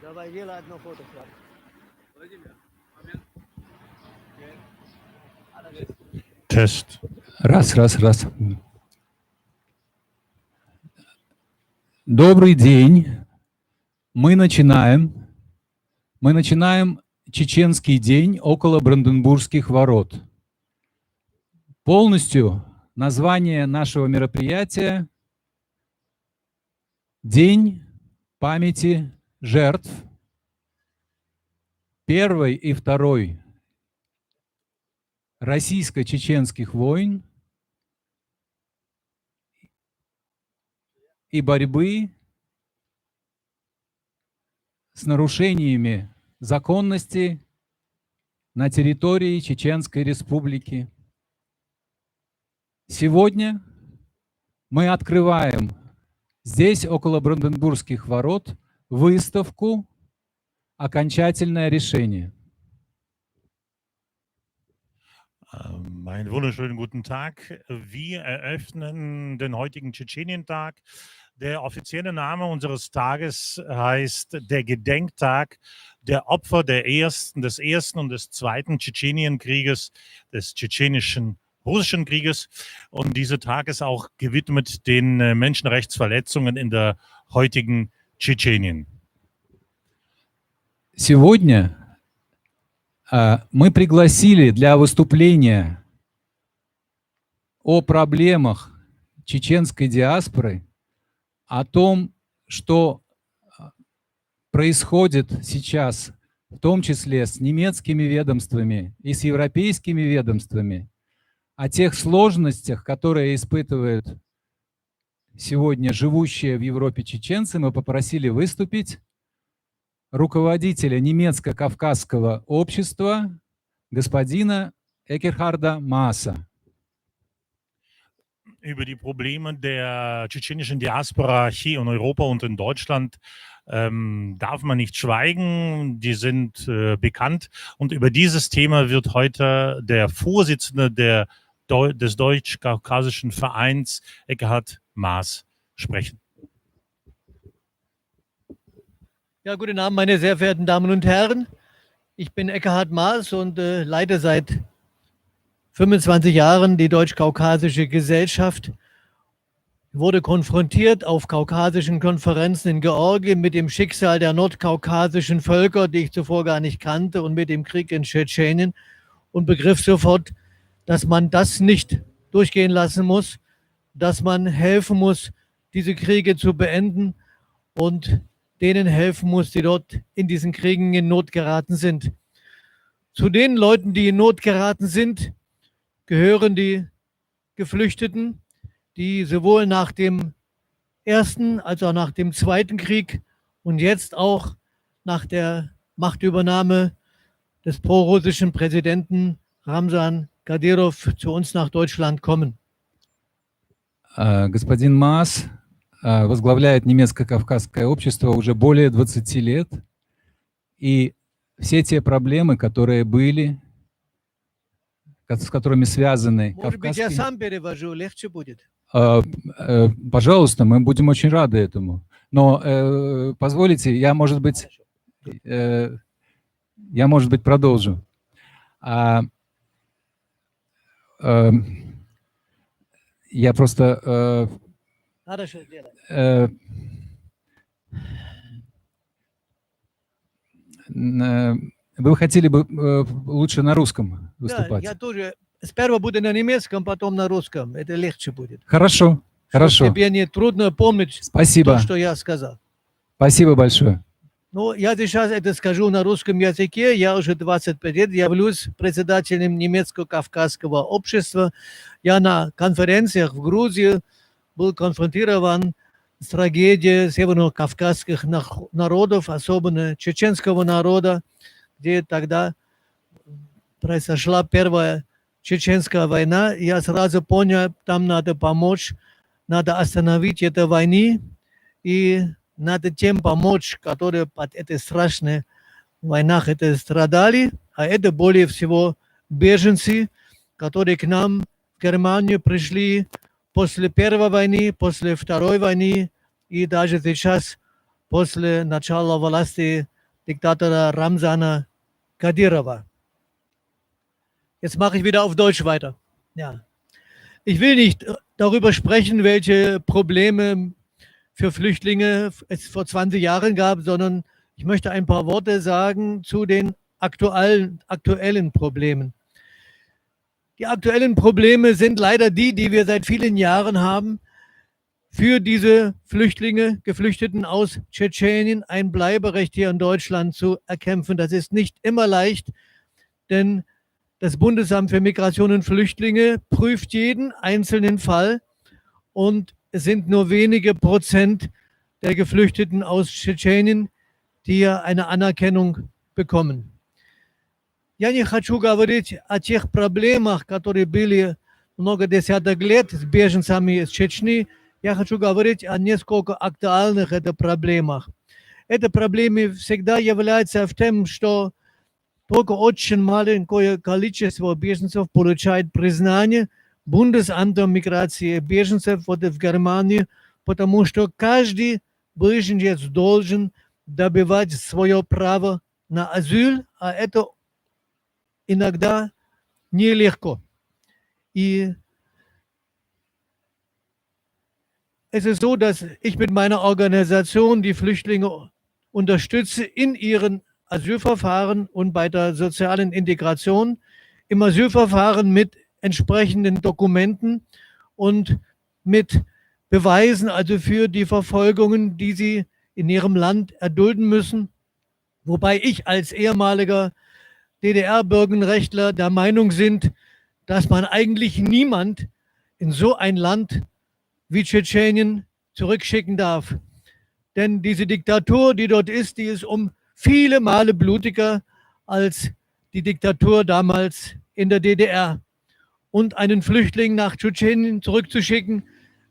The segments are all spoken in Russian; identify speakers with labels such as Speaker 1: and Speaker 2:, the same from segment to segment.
Speaker 1: Давай, делай одно фото.
Speaker 2: Тест.
Speaker 3: Раз. Добрый день. Мы начинаем чеченский день около Бранденбургских ворот. Полностью название нашего мероприятия «День памяти жертв Первой и Второй российско-чеченских войн и борьбы с нарушениями законности на территории Чеченской Республики. Сегодня мы открываем здесь, около Бранденбургских ворот, выставку «Окончательное решение».
Speaker 2: Einen wunderschönen guten Tag. Wir eröffnen den heutigen Tschetschenientag. Der offizielle Name unseres Tages heißt der Gedenktag der Opfer des ersten und des zweiten Tschetschenienkrieges, des tschetschenischen-russischen Krieges. Und dieser Tag ist auch gewidmet den Menschenrechtsverletzungen in der heutigen Tschetschenien.
Speaker 3: Сегодня мы пригласили для выступления о проблемах чеченской диаспоры, о том, что происходит сейчас, в том числе с немецкими ведомствами и с европейскими ведомствами, о тех сложностях, которые испытывают сегодня живущие в Европе чеченцы, мы попросили выступить руководителя немецко-кавказского общества господина Экерхарда Мааса.
Speaker 2: Über die Probleme der tschetschenischen Diaspora hier in Europa und in Deutschland darf man nicht schweigen. Die sind bekannt. Und über dieses Thema wird heute der Vorsitzende des Deutsch-Kaukasischen Vereins, Eckhard Maas, sprechen.
Speaker 1: Ja, guten Abend, meine sehr verehrten Damen und Herren. Ich bin Eckhard Maas und leite seit 25 Jahren die Deutsch-Kaukasische Gesellschaft. Ich wurde konfrontiert auf kaukasischen Konferenzen in Georgien mit dem Schicksal der nordkaukasischen Völker, die ich zuvor gar nicht kannte, und mit dem Krieg in Tschetschenien und begriff sofort, dass man das nicht durchgehen lassen muss, dass man helfen muss, diese Kriege zu beenden und denen helfen muss, die dort in diesen Kriegen in Not geraten sind. Zu den Leuten, die in Not geraten sind, gehören die Geflüchteten, die sowohl nach dem Ersten als auch nach dem Zweiten Krieg und jetzt auch nach der Machtübernahme des prorussischen Präsidenten Ramzan Kadyrov zu uns nach Deutschland kommen.
Speaker 3: Господин Маас возглавляет немецко-кавказское общество уже более 20 лет, и все те проблемы, которые были, с которыми связаны кавказские... Пожалуйста, мы будем очень рады этому. Но позволите, я, может быть, продолжу. Я просто... Вы хотели бы лучше на русском выступать?
Speaker 1: Я тоже. Сперва буду на немецком, потом на русском. Это легче будет.
Speaker 3: Хорошо.
Speaker 1: Тебе не трудно помнить то, что я сказал.
Speaker 3: Спасибо большое.
Speaker 1: Ну, я сейчас это скажу на русском языке. Я уже 25 лет являюсь председателем немецко-кавказского общества. Я на конференциях в Грузии был конфронтирован с трагедией северно-кавказских народов, особенно чеченского народа, где тогда произошла первая чеченская война. Я сразу понял, там надо помочь, надо остановить эту войну, и надо тем помочь, которые под этой страшной войной страдали, а это более всего беженцы, которые к нам в Германию пришли после Первой войны, после Второй войны, и даже сейчас после начала власти диktатора Ramzana Kadyrova. Jetzt mache ich wieder auf Deutsch weiter. Ja. Ich will nicht darüber sprechen, welche Probleme für Flüchtlinge es vor 20 Jahren gab, sondern ich möchte ein paar Worte sagen zu den aktuellen Problemen. Die aktuellen Probleme sind leider die wir seit vielen Jahren haben. Für diese Flüchtlinge, Geflüchteten aus Tschetschenien, ein Bleiberecht hier in Deutschland zu erkämpfen. Das ist nicht immer leicht, denn das Bundesamt für Migration und Flüchtlinge prüft jeden einzelnen Fall und es sind nur wenige Prozent der Geflüchteten aus Tschetschenien, die hier eine Anerkennung bekommen. Я не хочу говорить о тех проблемах, которые были много десяток лет с беженцами из Чечни. Я хочу говорить о несколько актуальных проблемах. Эта проблема всегда является в том, что только очень маленькое количество беженцев получает признание Bundesamtом миграции и беженцев вот в Германии, потому что каждый беженец должен добивать свое право на азиль, а это иногда нелегко. И es ist so, dass ich mit meiner Organisation die Flüchtlinge unterstütze in ihren Asylverfahren und bei der sozialen Integration, im Asylverfahren mit entsprechenden Dokumenten und mit Beweisen, also für die Verfolgungen, die sie in ihrem Land erdulden müssen. Wobei ich als ehemaliger DDR-Bürgerrechtler der Meinung bin, dass man eigentlich niemand in so ein Land wie Tschetschenien zurückschicken darf. Denn diese Diktatur, die dort ist, die ist um viele Male blutiger als die Diktatur damals in der DDR. Und einen Flüchtling nach Tschetschenien zurückzuschicken,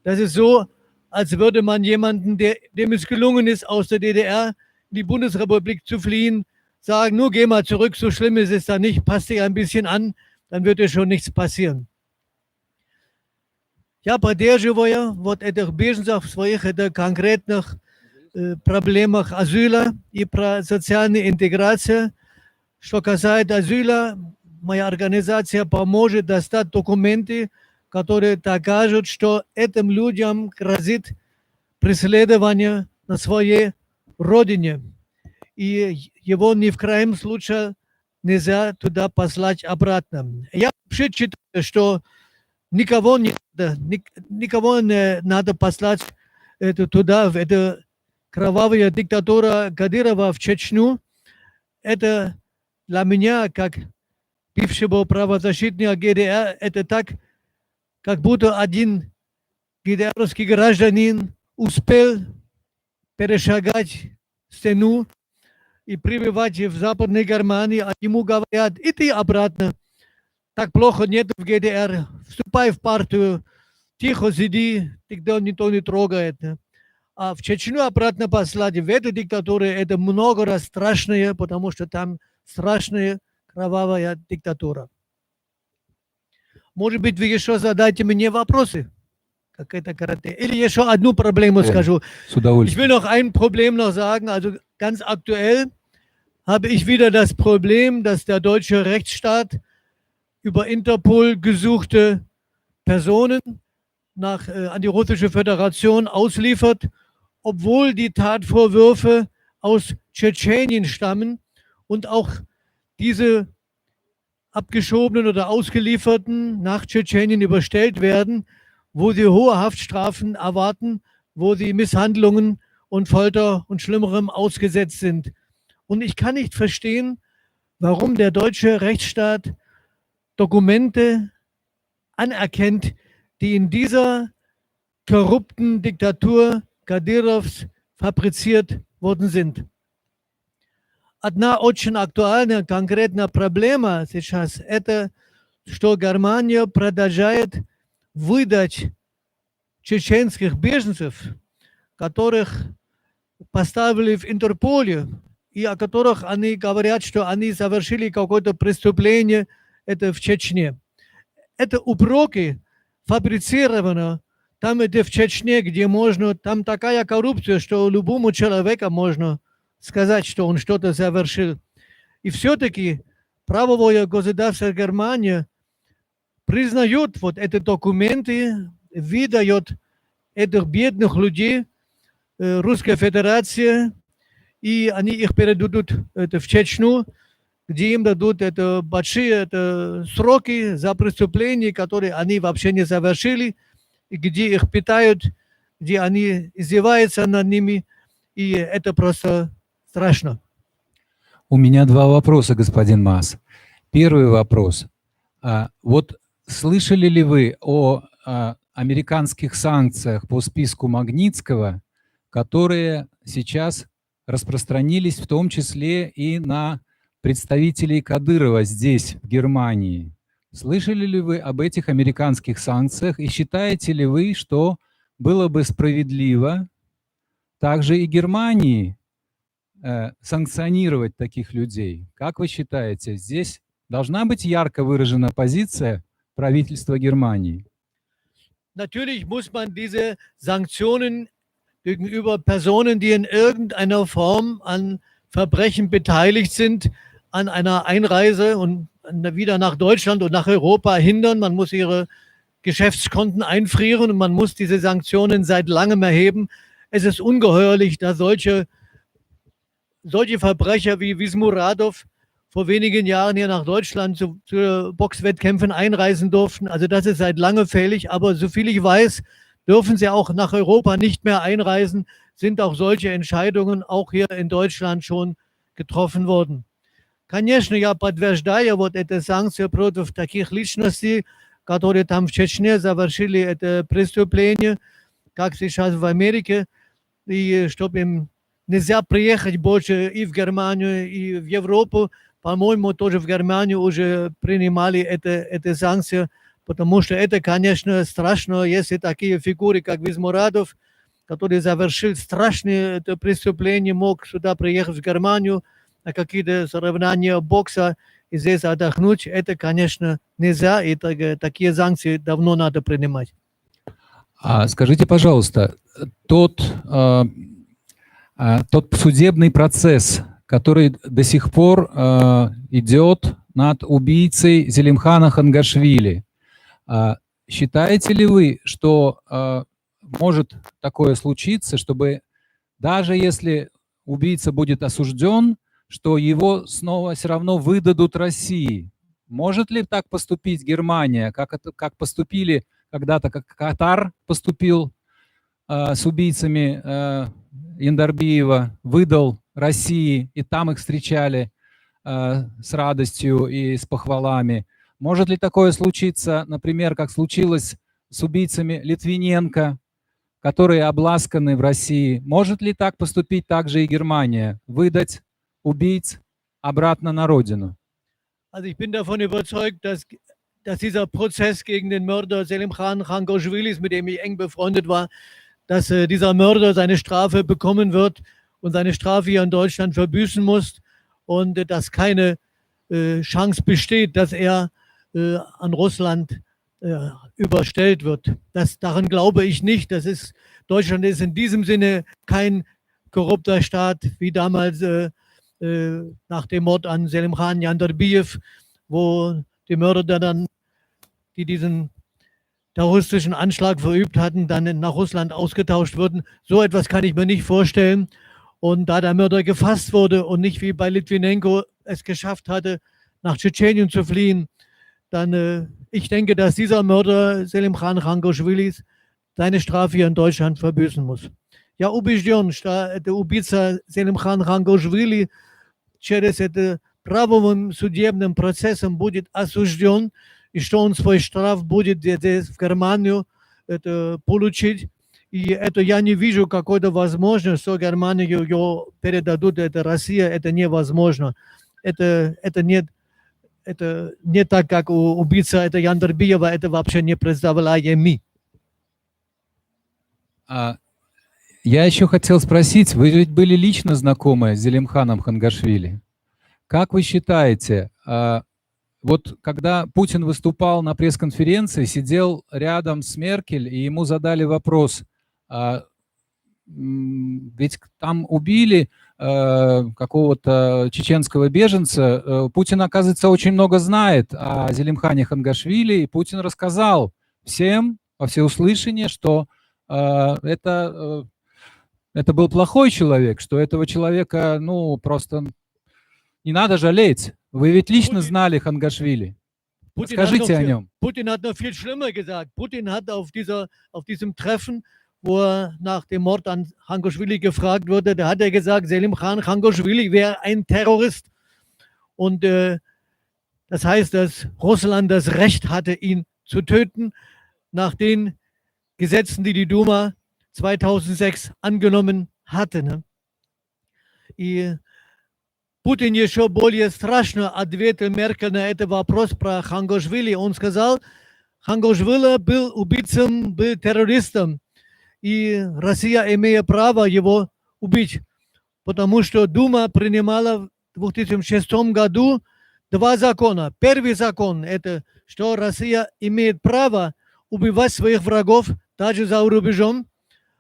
Speaker 1: das ist so, als würde man jemanden, dem es gelungen ist, aus der DDR in die Bundesrepublik zu fliehen, sagen, nur geh mal zurück, so schlimm ist es da nicht, passt dich ein bisschen an, dann wird dir schon nichts passieren. Я поддерживаю вот этих беженцев в своих конкретных проблемах азиля и про социальную интеграцию. Что касается азиля, моя организация поможет достать документы, которые докажут, что этим людям грозит преследование на своей родине. И его ни в коем случае нельзя туда послать обратно. Я вообще считаю, что никого не надо послать туда, в эту кровавую диктатуру Кадырова, в Чечню. Это для меня, как бывшего правозащитника ГДР, это так, как будто один ГДРовский гражданин успел перешагать стену и прибывать в Западной Германии, а ему говорят, иди обратно. Так плохо нет в ГДР, вступай в партию, тихо сиди, тебя никто не трогает. А в Чечню обратно послать, в эту диктатуру, это много раз страшнее, потому что там страшная кровавая диктатура. Может быть, вы еще задайте мне вопросы? Какая-то карате. Или еще одну проблему скажу.
Speaker 3: С удовольствием.
Speaker 1: Ich will noch ein Problem noch sagen. Also ganz aktuell habe ich wieder das Problem, dass der deutsche Rechtsstaat über Interpol gesuchte Personen an die Russische Föderation ausliefert, obwohl die Tatvorwürfe aus Tschetschenien stammen und auch diese abgeschobenen oder ausgelieferten nach Tschetschenien überstellt werden, wo sie hohe Haftstrafen erwarten, wo sie Misshandlungen und Folter und Schlimmerem ausgesetzt sind. Und ich kann nicht verstehen, warum der deutsche Rechtsstaat Dokumente anerkennt, die in dieser korrupten Diktatur Kadyrovs fabriziert worden sind. Одна очень актуальная, конкретная проблема сейчас – это, что Германия продолжает выдать чеченских беженцев, которых поставили в Интерполе, и о которых они говорят, что они совершили какое-то преступление, это в Чечне. Это упреки фабрицированы там это в Чечне, где можно, там такая коррупция, что любому человеку можно сказать, что он что-то совершил. И все-таки правовое государство Германии признает вот эти документы, выдает этих бедных людей Русской Федерации, и они их передадут это в Чечню, где им дадут это большие сроки за преступления, которые они вообще не совершили, и где их питают, где они издеваются над ними, и это просто страшно.
Speaker 3: У меня два вопроса, господин Маас. Первый вопрос. Вот слышали ли вы о американских санкциях по списку Магнитского, которые сейчас распространились в том числе и на представителей Кадырова здесь, в Германии? Слышали ли вы об этих американских санкциях и считаете ли вы, что было бы справедливо также и Германии санкционировать таких людей? Как вы считаете, здесь должна быть ярко выражена позиция правительства Германии?
Speaker 1: Natürlich muss man diese Sanktionen gegenüber Personen, die in irgendeiner Form an Verbrechen beteiligt sind, an einer Einreise und wieder nach Deutschland und nach Europa hindern. Man muss ihre Geschäftskonten einfrieren und man muss diese Sanktionen seit langem erheben. Es ist ungeheuerlich, dass solche Verbrecher wie Wismuradov vor wenigen Jahren hier nach Deutschland zu Boxwettkämpfen einreisen durften. Also das ist seit langem fällig, aber soviel ich weiß, dürfen sie auch nach Europa nicht mehr einreisen, sind auch solche Entscheidungen auch hier in Deutschland schon getroffen worden. Конечно, я подтверждаю вот эти санкции против таких личностей, которые там в Чечне совершили это преступление, как сейчас в Америке, и чтобы им нельзя приехать больше и в Германию, и в Европу. По-моему, тоже в Германию уже принимали эти санкции, потому что это, конечно, страшно, если такие фигуры, как Визмурадов, который совершил страшные преступления, мог сюда приехать в Германию на какие-то соревнования бокса и здесь отдохнуть. Это, конечно, нельзя, и такие санкции давно надо принимать.
Speaker 3: Скажите, пожалуйста, тот судебный процесс, который до сих пор идет над убийцей Зелимхана Хангашвили, считаете ли вы, что может такое случиться, чтобы даже если убийца будет осужден, что его снова все равно выдадут России? Может ли так поступить Германия, как поступили когда-то, как Катар поступил с убийцами Яндарбиева, выдал России, и там их встречали с радостью и с похвалами? Может ли такое случиться, например, как случилось с убийцами Литвиненко, которые обласканы в России? Может ли так поступить также и Германия, выдать убийц обратно на родину?
Speaker 1: Also ich bin davon überzeugt, dass dieser Prozess gegen den Mörder Selimkhan Khangoshvilis, mit dem ich eng befreundet war, dass dieser Mörder seine Strafe bekommen wird und seine Strafe hier in Deutschland verbüßen muss und dass keine Chance besteht, dass er an Russland überstellt wird. Daran glaube ich nicht. Deutschland ist in diesem Sinne kein korrupter Staat wie damals nach dem Mord an Selimkhan Yandarbiev, wo die Mörder dann, die diesen terroristischen Anschlag verübt hatten, dann nach Russland ausgetauscht wurden. So etwas kann ich mir nicht vorstellen. Und da der Mörder gefasst wurde und nicht wie bei Litvinenko es geschafft hatte, nach Tschetschenien zu fliehen, dann ich denke, dass dieser Mörder Selimkhan Khangoshvilis seine Strafe hier in Deutschland verbüßen muss. Я убежден, что это убийца Селимхан Хангошвили через это правовым судебным процессом будет осужден, и что он свой штраф будет здесь в Германию получить. И это я не вижу какой-то возможности, что Германию ее передадут, это Россия, это невозможно. Это не так, как у убийца это Яндарбиева, это вообще не представляемо.
Speaker 3: Я еще хотел спросить, вы ведь были лично знакомы с Зелимханом Хангашвили. Как вы считаете, вот когда Путин выступал на пресс-конференции, сидел рядом с Меркель, и ему задали вопрос, ведь там убили какого-то чеченского беженца. Путин, оказывается, очень много знает о Зелимхане Хангашвили, и Путин рассказал всем во всеуслышание, что это был плохой человек, что этого человека, ну, просто не надо жалеть. Вы ведь лично знали Хангашвили. Скажите о нем.
Speaker 1: Putin hat noch viel schlimmer gesagt. Putin hat auf diesem Treffen, wo er nach dem Mord an Hangashvili gefragt wurde, da hat er gesagt, Selim Khan Hangashvili wäre ein Terrorist. Und das heißt, dass Russland das Recht hatte, ihn zu töten, nach den Gesetzen, die die Duma 2006 angenommen hatte. Ne? И Путин еще более страшно ответил Меркель на этот вопрос про Хангашвили. Он сказал, Хангашвили был убийцем, был террористом, и Россия имеет право его убить, потому что Дума принимала в 2006 году два закона. Первый закон – это, что Россия имеет право убивать своих врагов даже за рубежом,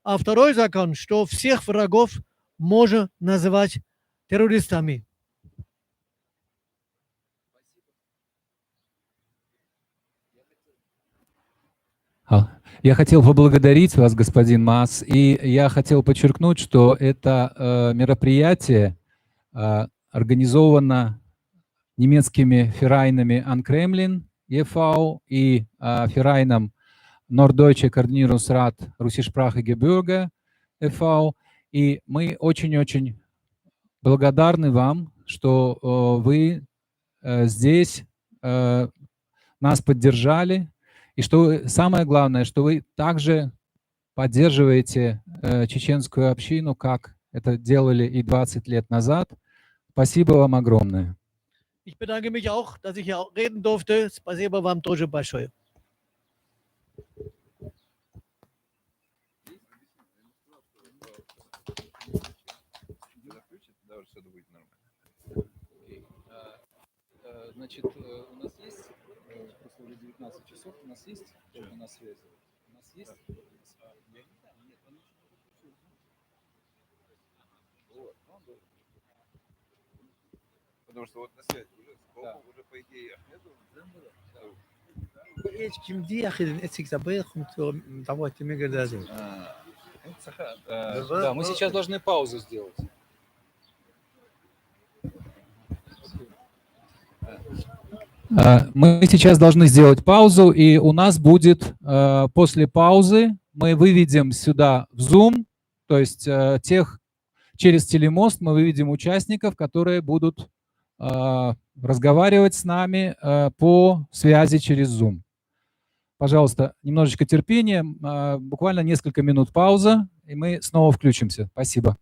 Speaker 1: а второй закон, что всех врагов можно называть террористами.
Speaker 3: Я хотел поблагодарить вас, господин Маас, и я хотел подчеркнуть, что это мероприятие организовано немецкими Ферайнами Анкремлин e.V. и Ферайном Norddeutsche Koordinierungsrat Russischsprachige Bürger e.V. И мы очень-очень благодарны вам, что вы здесь нас поддержали. И что самое главное, что вы также поддерживаете чеченскую общину, как это делали и 20 лет назад. Спасибо вам огромное.
Speaker 1: Ich bedanke mich auch, dass ich hier reden durfte. Спасибо вам тоже большое.
Speaker 3: Значит, у нас есть, просто уже 19 часов, у нас есть кто-то на связи? У нас есть?
Speaker 4: Потому что вот на связи уже, уже по идее Ахмедов.
Speaker 5: Kimdi akhirin etsik забыл, того тебе говорят.
Speaker 3: Да, мы сейчас должны паузу сделать. Мы сейчас должны сделать паузу, и у нас будет после паузы, мы выведем сюда в Zoom, то есть через телемост мы выведем участников, которые будут разговаривать с нами по связи через Zoom. Пожалуйста, немножечко терпения, буквально несколько минут пауза, и мы снова включимся. Спасибо.